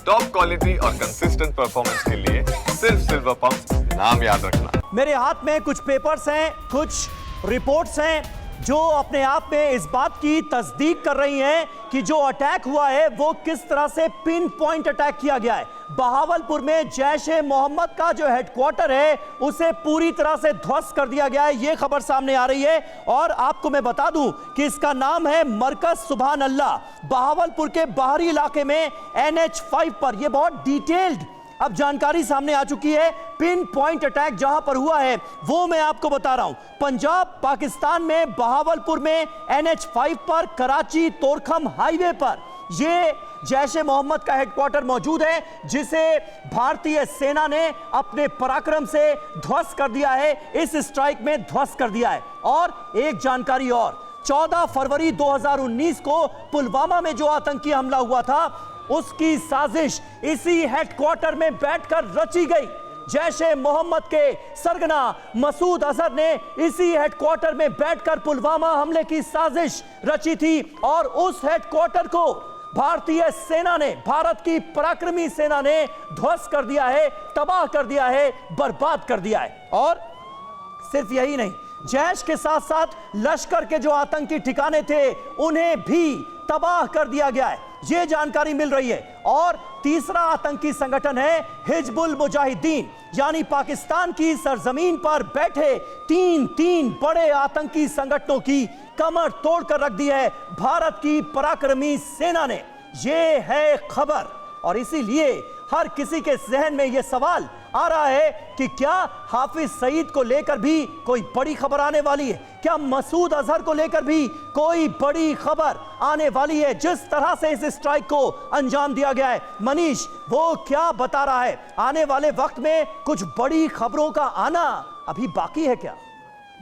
Top quality और consistent performance के लिए सिर्फ सिल्वर पंप नाम याद रखना। मेरे हाथ में कुछ पेपर्स हैं, कुछ रिपोर्ट्स हैं जो अपने आप में इस बात की तस्दीक कर रही हैं कि जो अटैक हुआ है वो किस तरह से पिन पॉइंट अटैक किया गया है। बहावलपुर में जैश-ए-मोहम्मद का जो हेडक्वार्टर है उसे पूरी तरह से ध्वस्त कर दिया गया है, ये खबर सामने आ रही है। और आपको मैं बता दूं कि इसका नाम है मरकज सुभान अल्लाह, बहावलपुर के बाहरी इलाके में NH5 पर। यह बहुत डिटेल्ड अब जानकारी सामने आ चुकी है। पिन पॉइंट अटैक जहां पर हुआ है वो मैं आपको बता रहा हूं, पंजाब पाकिस्तान में बहावलपुर में NH5 पर कराची तोरखम हाईवे पर ये जैश-ए-मोहम्मद का हेडक्वार्टर मौजूद है, जिसे भारतीय सेना ने अपने पराक्रम से ध्वस्त कर दिया है, इस स्ट्राइक में ध्वस्त कर दिया है। और एक जानकारी और, 14 फरवरी 2019 को पुलवामा में जो आतंकी हमला हुआ था उसकी साजिश इसी हेडक्वार्टर में बैठकर रची गई। जैश-ए-मोहम्मद के सरगना मसूद अजहर ने इसी हेडक्वार्टर में बैठकर पुलवामा हमले की साजिश रची थी और उस हेडक्वार्टर को भारतीय सेना ने, भारत की पराक्रमी सेना ने ध्वस्त कर दिया है, तबाह कर दिया है, बर्बाद कर दिया है। और सिर्फ यही नहीं, जैश के साथ साथ लश्कर के जो आतंकी ठिकाने थे उन्हें भी तबाह कर दिया गया है, ये जानकारी मिल रही है। और तीसरा आतंकी संगठन है हिजबुल मुजाहिदीन, यानी पाकिस्तान की सरजमीन पर बैठे तीन बड़े आतंकी संगठनों की कमर तोड़कर रख दी है भारत की पराक्रमी सेना ने। ये है खबर। और इसीलिए हर किसी के जहन में यह सवाल आ रहा है कि क्या हाफिज सईद को लेकर भी कोई बड़ी खबर आने वाली है, क्या मसूद अजहर को लेकर भी कोई बड़ी खबर आने वाली है। जिस तरह से इस स्ट्राइक को अंजाम दिया गया है, मनीष वो क्या बता रहा है, आने वाले वक्त में कुछ बड़ी खबरों का आना अभी बाकी है क्या?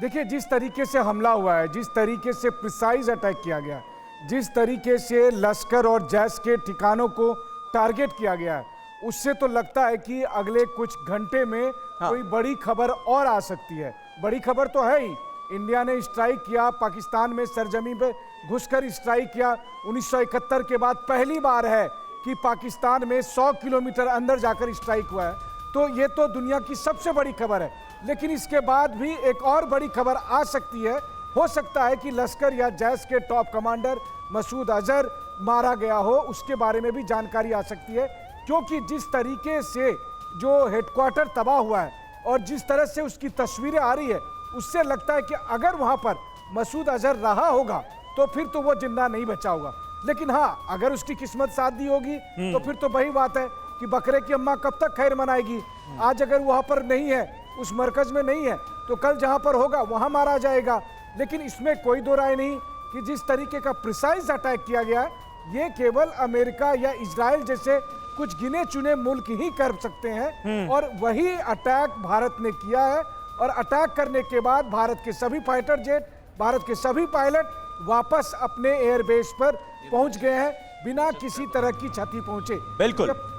देखिए, जिस तरीके से हमला हुआ है, जिस तरीके से प्रिसाइज अटैक किया गया, जिस तरीके से लश्कर और जैश के ठिकानों को टारगेट किया गया है, उससे तो लगता है कि अगले कुछ घंटे में कोई बड़ी खबर और आ सकती है। बड़ी खबर तो है ही, इंडिया ने स्ट्राइक किया, पाकिस्तान में सरजमीन पे घुसकर स्ट्राइक किया। 1971 के बाद पहली बार है कि पाकिस्तान में 100 किलोमीटर अंदर जाकर स्ट्राइक हुआ है, तो ये तो दुनिया की सबसे बड़ी खबर है। लेकिन इसके बाद भी एक और बड़ी खबर आ सकती है। हो सकता है कि लश्कर या जैश के टॉप कमांडर मसूद अजहर मारा गया हो, उसके बारे में भी जानकारी आ सकती है। क्योंकि जिस तरीके से जो हेडक्वार्टर तबाह हुआ है और जिस तरह से उसकी तस्वीरें आ रही है, उससे लगता है कि अगर वहां पर मसूद अजहर रहा होगा तो फिर तो वो जिंदा नहीं बचा होगा। लेकिन हाँ, अगर उसकी किस्मत साथ दी होगी तो फिर तो वही बात है कि बकरे की अम्मा कब तक खैर मनाएगी। आज अगर वहां पर नहीं है, उस मरकज में नहीं है, तो कल जहां पर होगा वहां मारा जाएगा। लेकिन इसमें कोई दो राय नहीं कि जिस तरीके का प्रिसाइज अटैक किया गया है, ये केवल अमेरिका या इजराइल जैसे कुछ गिने चुने मुल्क ही कर सकते हैं। और वही अटैक भारत ने किया है। और अटैक करने के बाद भारत के सभी फाइटर जेट, भारत के सभी पायलट वापस अपने एयरबेस पर पहुंच गए हैं बिना किसी तरह की क्षति पहुंचे। बिल्कुल। जब